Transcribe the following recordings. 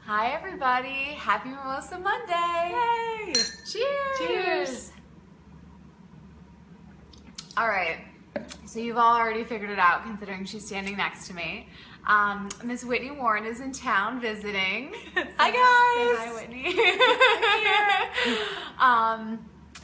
Hi everybody, happy Mimosa Monday! Yay! Cheers! Cheers! All right, so you've all already figured it out considering she's standing next to me. Miss Whitney Warne is in town visiting. Hi guys! Say hi, Whitney.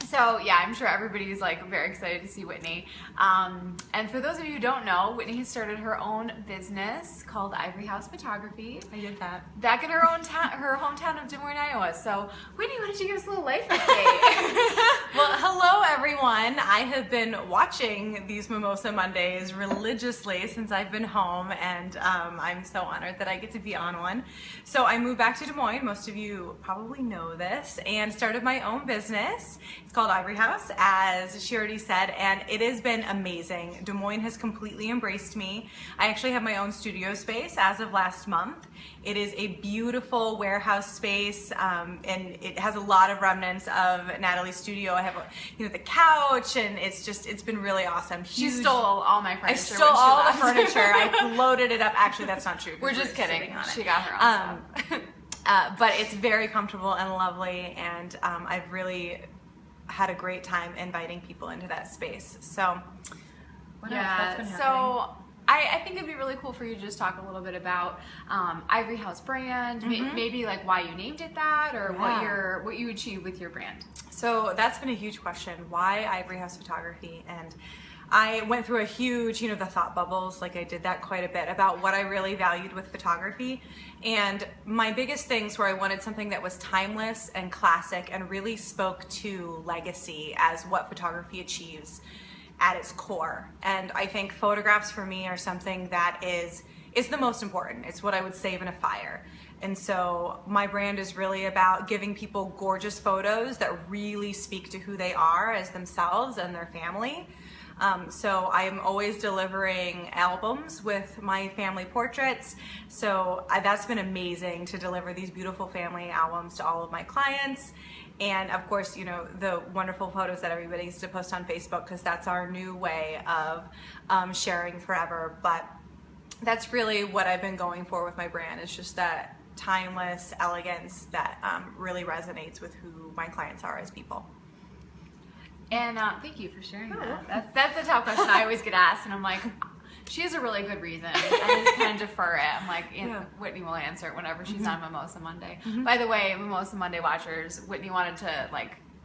So yeah, I'm sure everybody's like very excited to see Whitney. And for those of you who don't know, Whitney has started her own business called Ivory House Photography. I did that. Back in her hometown of Des Moines, Iowa. So Whitney, why don't you give us a little life update? Well, hello everyone. I have been watching these Mimosa Mondays religiously since I've been home, and I'm so honored that I get to be on one. So I moved back to Des Moines, most of you probably know this, and started my own business. It's called Ivory House, as she already said, and it has been amazing. Des Moines has completely embraced me. I actually have my own studio space as of last month. It is a beautiful warehouse space, and it has a lot of remnants of Natalie's studio. I have, the couch, and it's been really awesome. She stole all my furniture. I stole all the furniture. I loaded it up. Actually, that's not true. We're just kidding. She got her own stuff. But it's very comfortable and lovely, and I've really had a great time inviting people into that space. So, what else? That's been happening? So I think it'd be really cool for you to just talk a little bit about Ivory House brand, maybe like why you named it that, or what you achieve with your brand. So that's been a huge question. Why Ivory House Photography? And I went through a huge, the thought bubbles, like I did that quite a bit, about what I really valued with photography. And my biggest things were I wanted something that was timeless and classic and really spoke to legacy as what photography achieves at its core. And I think photographs for me are something that is the most important. It's what I would save in a fire. And so my brand is really about giving people gorgeous photos that really speak to who they are as themselves and their family. So I'm always delivering albums with my family portraits. So that's been amazing to deliver these beautiful family albums to all of my clients. And of course, the wonderful photos that everybody needs to post on Facebook, because that's our new way of sharing forever. But that's really what I've been going for with my brand. It's just that timeless elegance that really resonates with who my clients are as people. And thank you for sharing that. That's the top question I always get asked, and I'm like, she has a really good reason. I just kind of defer it. I'm like, Whitney will answer it whenever she's on Mimosa Monday. By the way, Mimosa Monday watchers, Whitney wanted to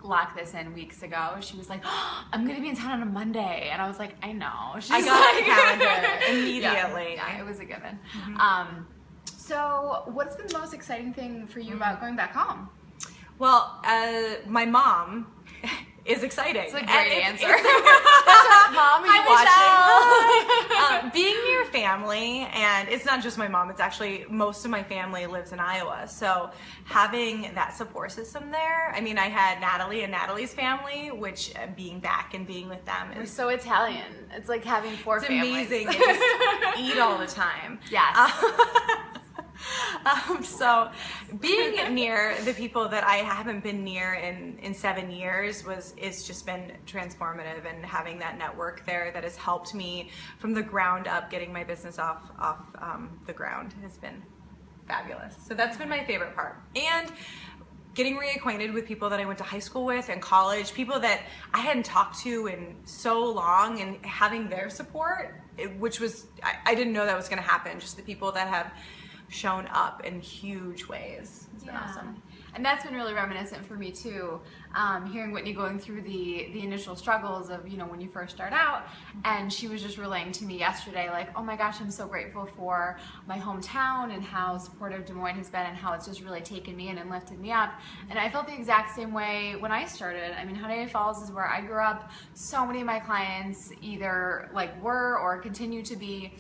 lock this in weeks ago. She was like, I'm gonna be in town on a Monday, and I was like, I know. I got a calendar immediately. Yeah, it was a given. So what's been the most exciting thing for you about going back home? Well, my mom is exciting. It's a great answer. Mom, are you watching? Being near family, and it's not just my mom, it's actually most of my family lives in Iowa. So having that support system there, I mean, I had Natalie and Natalie's family, which being back and being with them We're so Italian. It's like having four families. Amazing. And just eat all the time. Yes. So being near the people that I haven't been near in 7 years is just been transformative, and having that network there that has helped me from the ground up, getting my business off the ground, has been fabulous. So that's been my favorite part. And getting reacquainted with people that I went to high school with and college, people that I hadn't talked to in so long, and having their support, which was, I didn't know that was going to happen, just the people that have shown up in huge ways. It's been awesome. And that's been really reminiscent for me too, hearing Whitney going through the initial struggles of, when you first start out, and she was just relaying to me yesterday, like, oh my gosh, I'm so grateful for my hometown and how supportive Des Moines has been, and how it's just really taken me in and lifted me up. And I felt the exact same way when I started. I mean, Huntington Falls is where I grew up. So many of my clients either were or continue to be,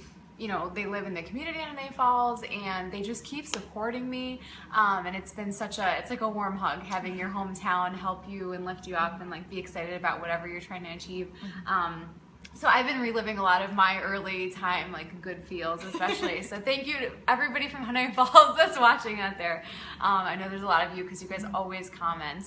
they live in the community in Huntington Falls, and they just keep supporting me. And it's been it's like a warm hug, having your hometown help you and lift you up and be excited about whatever you're trying to achieve. So I've been reliving a lot of my early time, good feels especially. So thank you to everybody from Huntington Falls that's watching out there. I know there's a lot of you, because you guys always comment.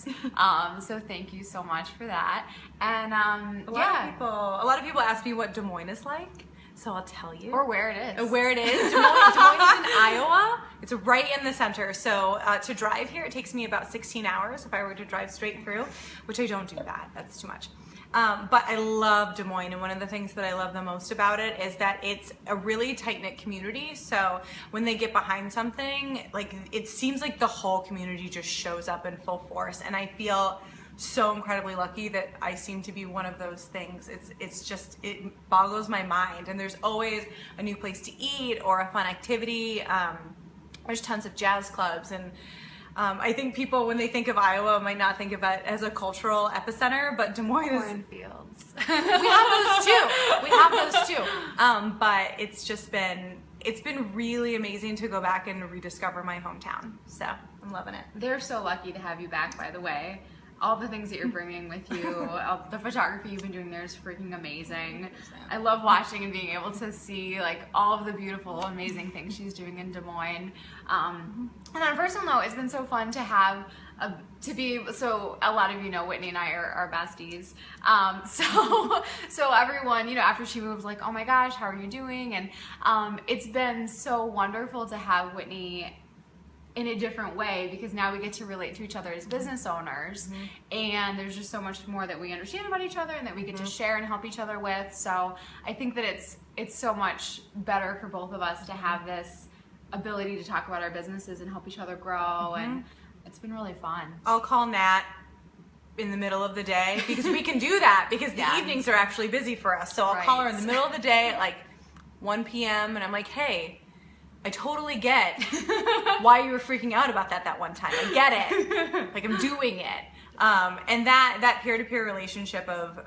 So thank you so much for that. And a lot of people ask me what Des Moines is like. So I'll tell you. Or where it is. Where it is. Des Moines is in Iowa. It's It's right in the center. So to drive here, it takes me about 16 hours if I were to drive straight through, which I don't do that. That's too much. But I love Des Moines, and one of the things that I love the most about it is that it's a really tight-knit community. So when they get behind something, like, it seems like the whole community just shows up in full force, and I feel so incredibly lucky that I seem to be one of those things. It's just, it boggles my mind, and there's always a new place to eat or a fun activity. There's tons of jazz clubs, and I think people, when they think of Iowa, might not think of it as a cultural epicenter, but Des Moines is... Cornfields. We have those too. We have those too. But it's just been, it's been really amazing to go back and rediscover my hometown. So I'm loving it. They're so lucky to have you back, by the way. All the things that you're bringing with you, the photography you've been doing there is freaking amazing. I love watching and being able to see like all of the beautiful, amazing things she's doing in Des Moines. And on a personal note, it's been so fun to have so a lot of you know Whitney and I are besties. So everyone, you know, after she moved, like, oh my gosh, how are you doing? And it's been so wonderful to have Whitney in a different way, because now we get to relate to each other as business owners, and there's just so much more that we understand about each other and that we get to share and help each other with. So I think that it's so much better for both of us to have this ability to talk about our businesses and help each other grow, and it's been really fun. I'll call Nat in the middle of the day, because we can do that, because the evenings are actually busy for us. So I'll call her in the middle of the day at like 1 p.m. and I'm like, hey, I totally get why you were freaking out about that one time. I get it. Like, I'm doing it. And that peer-to-peer relationship of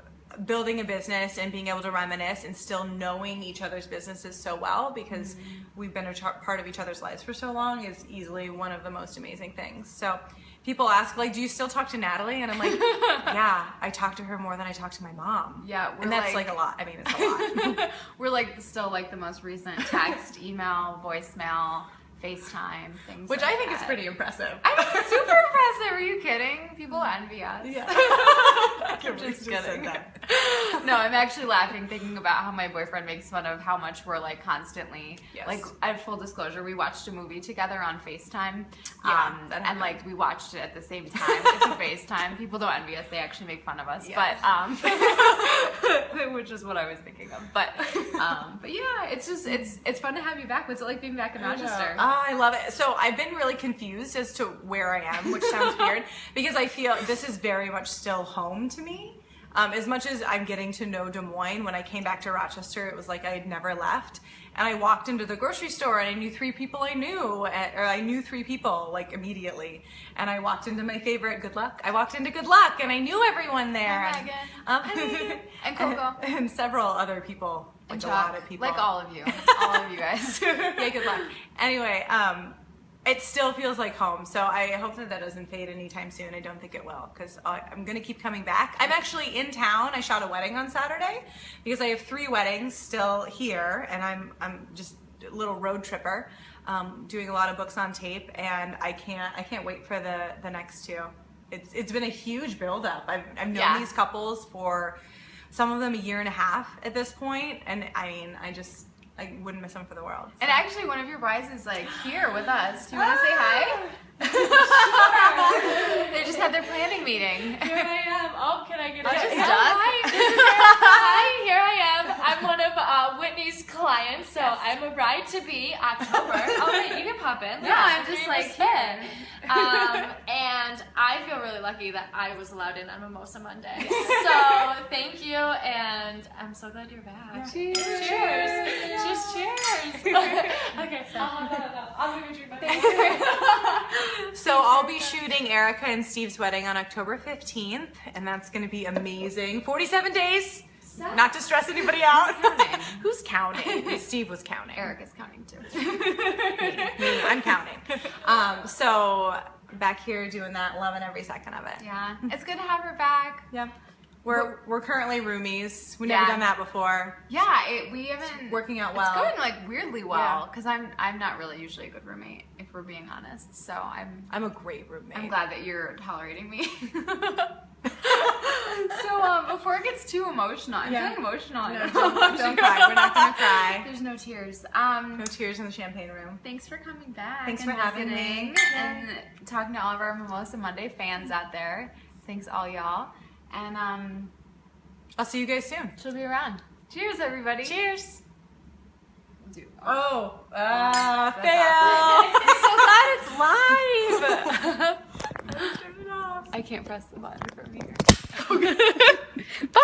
building a business and being able to reminisce and still knowing each other's businesses so well, because we've been a part of each other's lives for so long, is easily one of the most amazing things. So people ask, like, do you still talk to Natalie? And I'm like, yeah, I talk to her more than I talk to my mom. Yeah, and that's like a lot. I mean, it's a lot. We're like still like the most recent text, email, voicemail, FaceTime, things Which like I think that. is pretty impressive. I mean, it's super impressive. Are you kidding? People envy us. Yeah. I'm just kidding. No, I'm actually laughing thinking about how my boyfriend makes fun of how much we're like constantly, like, at full disclosure, we watched a movie together on FaceTime. And like we watched it at the same time. It's a FaceTime. People don't envy us. They actually make fun of us. But which is what I was thinking of. But yeah, it's just it's fun to have you back. What's it like being back in Rochester? Oh, I love it. So I've been really confused as to where I am, which sounds weird, because I feel this is very much still home to me. As much as I'm getting to know Des Moines, when I came back to Rochester, it was like I had never left. And I walked into the grocery store and I knew 3 people I knew, or I knew 3 people like immediately. And I walked into my favorite Good Luck. I walked into Good Luck and I knew everyone there. Hi, Megan. And Coco. And several other people. And like Chuck. A lot of people. Like all of you. All of you guys. Yeah, Good Luck. Anyway, it still feels like home, so I hope that doesn't fade anytime soon. I don't think it will, because I'm going to keep coming back. I'm actually in town. I shot a wedding on Saturday, because I have 3 weddings still here, and I'm just a little road tripper, doing a lot of books on tape, and I can't wait for the next 2. It's been a huge buildup. I've known these couples for, some of them, 1.5 years at this point, and I mean, I wouldn't miss them for the world. So. And actually, one of your brides is like here with us. Do you want to say hi? They just had their planning meeting. Here I am. Oh, can I get a Just Hi, this is Erica. Hi, here I am. I'm one of Whitney's clients, so I'm a bride to be October. Oh wait, you can pop in. No, I'm just like here. And I feel really lucky that I was allowed in on Mimosa Monday. So thank you, and I'm so glad you're back. Yeah. Cheers. Cheers. Just cheers. Okay, I'm gonna drink my So I'll be shooting Erica and Steve's wedding on October 15th, and that's going to be amazing. 47 days. Not to stress anybody out. Who's counting? Steve was counting. Erica's counting too. Me, I'm counting. So back here doing that, loving every second of it. Yeah, it's good to have her back. Yep. We're currently roomies. We've never done that before. Yeah, we haven't. It's working out well. It's going like weirdly well, because I'm not really usually a good roommate, if we're being honest. So I'm a great roommate. I'm glad that you're tolerating me. So before it gets too emotional, I'm feeling emotional. No, don't cry. We're not gonna cry. There's no tears. No tears in the champagne room. Thanks for coming back. Thanks and for having visiting me. and talking to all of our Mimosa Monday fans out there. Thanks all y'all. And I'll see you guys soon. she'll be around. Cheers, everybody. Cheers. Oh, Fail. I'm so glad it's live. Turn it off. I can't press the button from here. Bye.